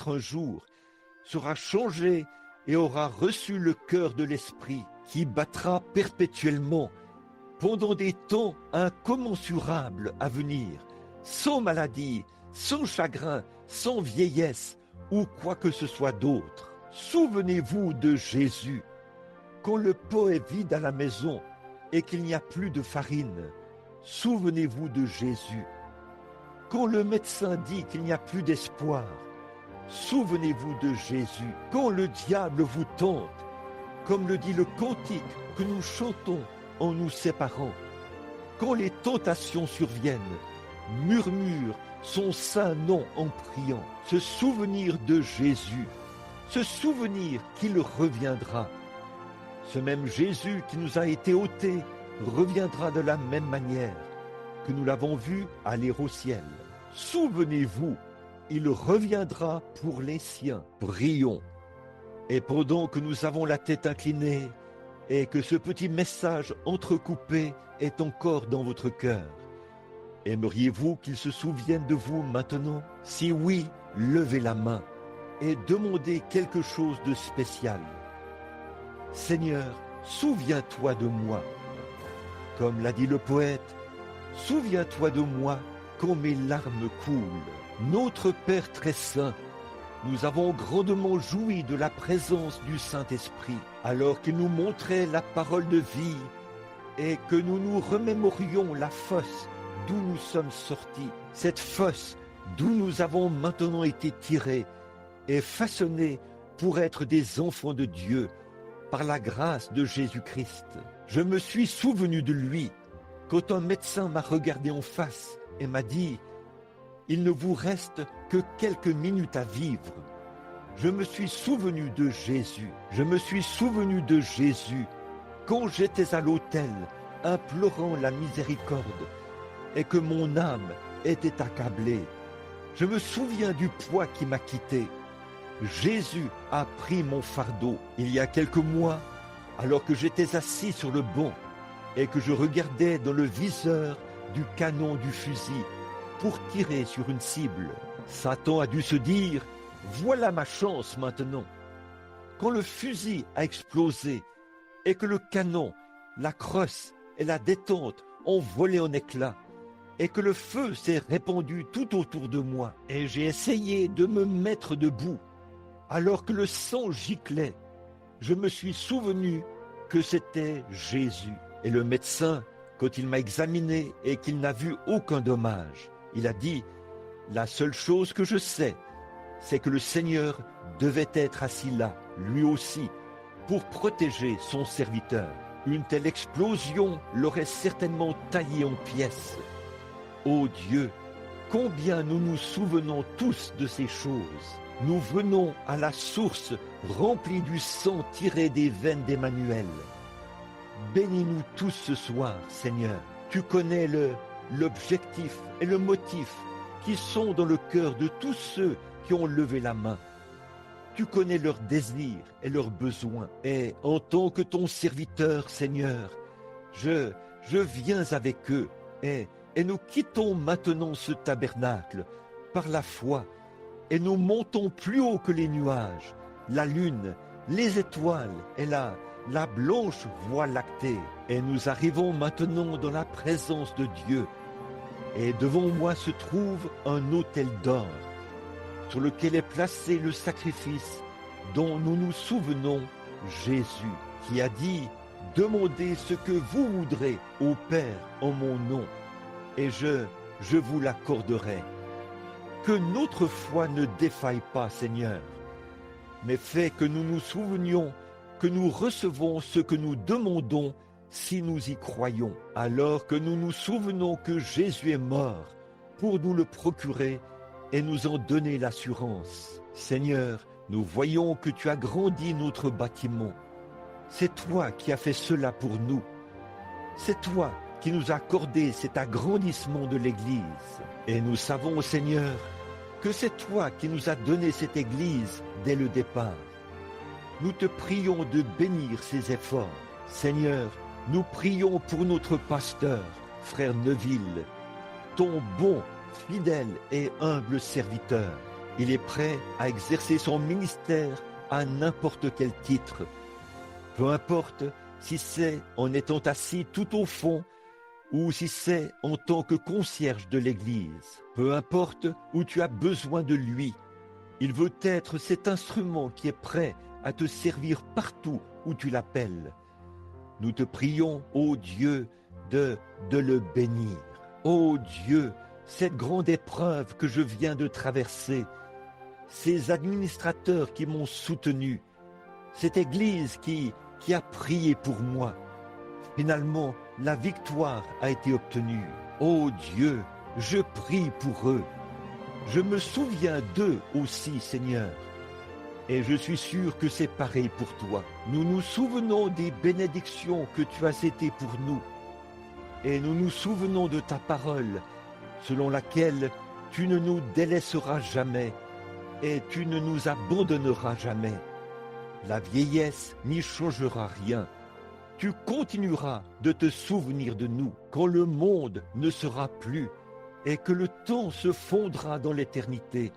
un jour, sera changé et aura reçu le cœur de l'Esprit qui battra perpétuellement pendant des temps incommensurables à venir, sans maladie, sans chagrin, sans vieillesse ou quoi que ce soit d'autre. Souvenez-vous de Jésus. Quand le pot est vide à la maison et qu'il n'y a plus de farine, souvenez-vous de Jésus. Quand le médecin dit qu'il n'y a plus d'espoir, souvenez-vous de Jésus. Quand le diable vous tente, comme le dit le cantique que nous chantons en nous séparant, quand les tentations surviennent, murmure son saint nom en priant, se souvenir de Jésus, se souvenir qu'il reviendra. Ce même Jésus qui nous a été ôté reviendra de la même manière que nous l'avons vu aller au ciel. Souvenez-vous, il reviendra pour les siens. Prions. Et pendant que nous avons la tête inclinée et que ce petit message entrecoupé est encore dans votre cœur, aimeriez-vous qu'il se souvienne de vous maintenant? Si oui, levez la main et demandez quelque chose de spécial. Seigneur, souviens-toi de moi. Comme l'a dit le poète, souviens-toi de moi quand mes larmes coulent. Notre Père très saint, nous avons grandement joui de la présence du Saint-Esprit, alors qu'il nous montrait la parole de vie et que nous nous remémorions la fosse d'où nous sommes sortis, cette fosse d'où nous avons maintenant été tirés et façonnés pour être des enfants de Dieu par la grâce de Jésus-Christ. Je me suis souvenu de lui quand un médecin m'a regardé en face et m'a dit « Il ne vous reste que quelques minutes à vivre ». Je me suis souvenu de Jésus. Je me suis souvenu de Jésus quand j'étais à l'autel implorant la miséricorde et que mon âme était accablée. Je me souviens du poids qui m'a quitté. Jésus a pris mon fardeau. Il y a quelques mois, alors que j'étais assis sur le banc et que je regardais dans le viseur du canon du fusil pour tirer sur une cible, Satan a dû se dire « Voilà ma chance maintenant ». Quand le fusil a explosé et que le canon, la crosse et la détente ont volé en éclats et que le feu s'est répandu tout autour de moi et j'ai essayé de me mettre debout, alors que le sang giclait, je me suis souvenu que c'était Jésus. Et le médecin, quand il m'a examiné et qu'il n'a vu aucun dommage, il a dit « La seule chose que je sais, c'est que le Seigneur devait être assis là, lui aussi, pour protéger son serviteur. Une telle explosion l'aurait certainement taillé en pièces. Ô Dieu, combien nous nous souvenons tous de ces choses. Nous venons à la source remplie du sang tiré des veines d'Emmanuel. Bénis-nous tous ce soir, Seigneur. Tu connais l'objectif et le motif qui sont dans le cœur de tous ceux qui ont levé la main. Tu connais leurs désirs et leurs besoins. Et en tant que ton serviteur, Seigneur, je viens avec eux et nous quittons maintenant ce tabernacle par la foi et nous montons plus haut que les nuages, la lune, les étoiles et la blanche voie lactée. Et nous arrivons maintenant dans la présence de Dieu. Et devant moi se trouve un autel d'or sur lequel est placé le sacrifice dont nous nous souvenons, Jésus, qui a dit « Demandez ce que vous voudrez au Père en mon nom, et je vous l'accorderai. » Que notre foi ne défaille pas, Seigneur, mais fais que nous nous souvenions que nous recevons ce que nous demandons si nous y croyons, alors que nous nous souvenons que Jésus est mort pour nous le procurer et nous en donner l'assurance. Seigneur, nous voyons que tu as grandi notre bâtiment. C'est toi qui as fait cela pour nous. C'est toi qui nous as accordé cet agrandissement de l'Église. Et nous savons, Seigneur, que c'est toi qui nous as donné cette Église dès le départ. Nous te prions de bénir ces efforts. Seigneur, nous prions pour notre pasteur, frère Neville, ton bon, fidèle et humble serviteur. Il est prêt à exercer son ministère à n'importe quel titre. Peu importe si c'est en étant assis tout au fond ou si c'est en tant que concierge de l'Église. Peu importe où tu as besoin de lui, il veut être cet instrument qui est prêt à te servir partout où tu l'appelles. Nous te prions, ô Dieu, de le bénir. Ô Dieu, cette grande épreuve que je viens de traverser, ces administrateurs qui m'ont soutenu, cette Église qui a prié pour moi. Finalement, la victoire a été obtenue. Ô Dieu, je prie pour eux. Je me souviens d'eux aussi, Seigneur. Et je suis sûr que c'est pareil pour toi. Nous nous souvenons des bénédictions que tu as été pour nous. Et nous nous souvenons de ta parole, selon laquelle tu ne nous délaisseras jamais et tu ne nous abandonneras jamais. La vieillesse n'y changera rien. Tu continueras de te souvenir de nous quand le monde ne sera plus et que le temps se fondra dans l'éternité.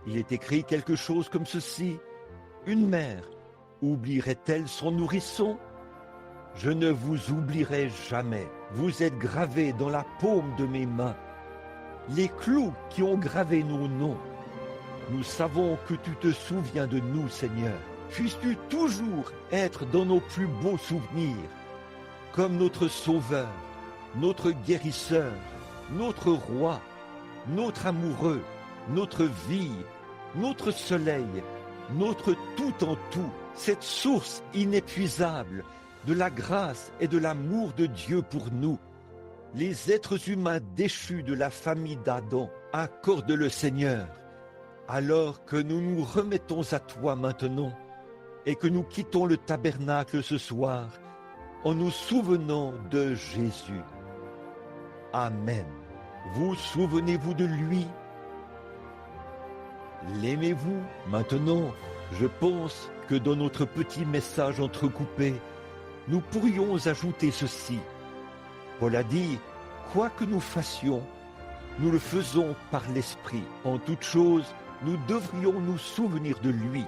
Il est écrit quelque chose comme ceci: une mère oublierait-elle son nourrisson? Je ne vous oublierai jamais. Vous êtes gravés dans la paume de mes mains. Les clous qui ont gravé nos noms. Nous savons que tu te souviens de nous, Seigneur. Puisses-tu toujours être dans nos plus beaux souvenirs, comme notre Sauveur, notre Guérisseur, notre Roi, notre Amoureux, notre vie, notre Soleil, notre tout en tout, cette source inépuisable de la grâce et de l'amour de Dieu pour nous. Les êtres humains déchus de la famille d'Adam, accorde-le, Seigneur, alors que nous nous remettons à toi maintenant et que nous quittons le tabernacle ce soir en nous souvenant de Jésus. Amen. Vous souvenez-vous de lui? L'aimez-vous? Maintenant, je pense que dans notre petit message entrecoupé, nous pourrions ajouter ceci. Paul a dit, quoi que nous fassions, nous le faisons par l'Esprit. En toute chose, nous devrions nous souvenir de lui.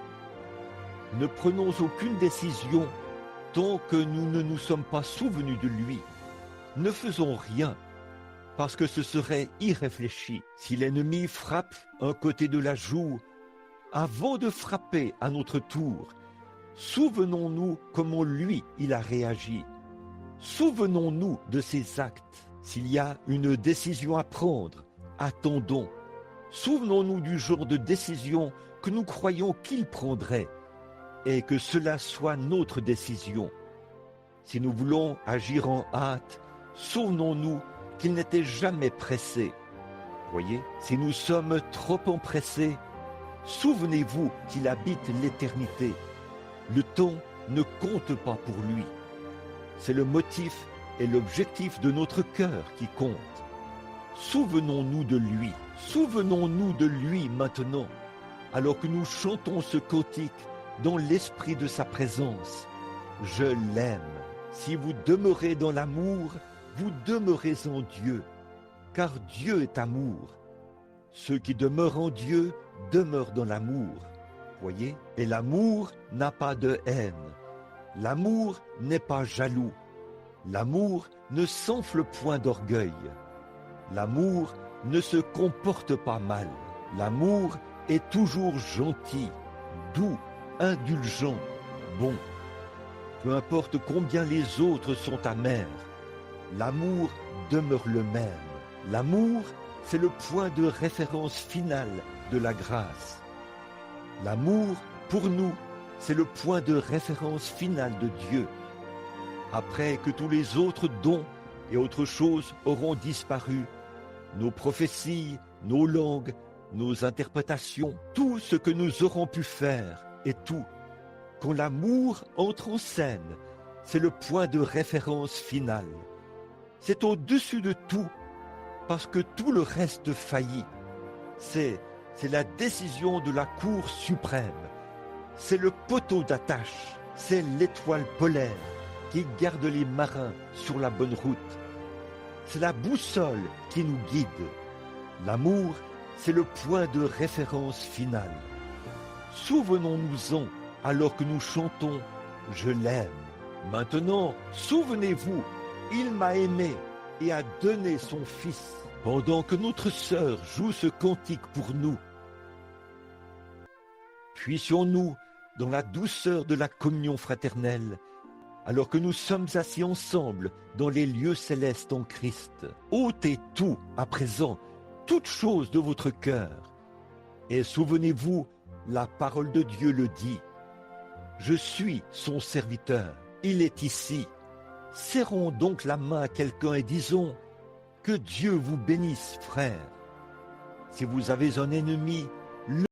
Ne prenons aucune décision tant que nous ne nous sommes pas souvenus de lui. Ne faisons rien, parce que ce serait irréfléchi. Si l'ennemi frappe un côté de la joue, avant de frapper à notre tour, souvenons-nous comment lui, il a réagi. Souvenons-nous de ses actes. S'il y a une décision à prendre, attendons. Souvenons-nous du genre de décision que nous croyons qu'il prendrait et que cela soit notre décision. Si nous voulons agir en hâte, souvenons-nous qu'il n'était jamais pressé. Voyez, si nous sommes trop empressés, souvenez-vous qu'il habite l'éternité. Le temps ne compte pas pour lui. C'est le motif et l'objectif de notre cœur qui compte. Souvenons-nous de lui maintenant, alors que nous chantons ce cantique dans l'esprit de sa présence. Je l'aime. Si vous demeurez dans l'amour, vous demeurez en Dieu, car Dieu est amour. Ceux qui demeurent en Dieu demeurent dans l'amour. Voyez? Et l'amour n'a pas de haine. L'amour n'est pas jaloux. L'amour ne s'enfle point d'orgueil. L'amour ne se comporte pas mal. L'amour est toujours gentil, doux, indulgent, bon. Peu importe combien les autres sont amers, l'amour demeure le même. L'amour, c'est le point de référence final de la grâce. L'amour, pour nous, c'est le point de référence final de Dieu. Après que tous les autres dons et autres choses auront disparu, nos prophéties, nos langues, nos interprétations, tout ce que nous aurons pu faire et tout, quand l'amour entre en scène, c'est le point de référence final. C'est au-dessus de tout, parce que tout le reste faillit. C'est la décision de la Cour suprême. C'est le poteau d'attache, c'est l'étoile polaire qui garde les marins sur la bonne route. C'est la boussole qui nous guide. L'amour, c'est le point de référence final. Souvenons-nous-en alors que nous chantons « Je l'aime ». Maintenant, souvenez-vous, il m'a aimé et a donné son Fils. Pendant que notre sœur joue ce cantique pour nous, puissions-nous, dans la douceur de la communion fraternelle, alors que nous sommes assis ensemble dans les lieux célestes en Christ, ôtez tout à présent, toute chose de votre cœur. Et souvenez-vous, la parole de Dieu le dit. Je suis son serviteur, il est ici. Serrons donc la main à quelqu'un et disons que Dieu vous bénisse, frère. Si vous avez un ennemi,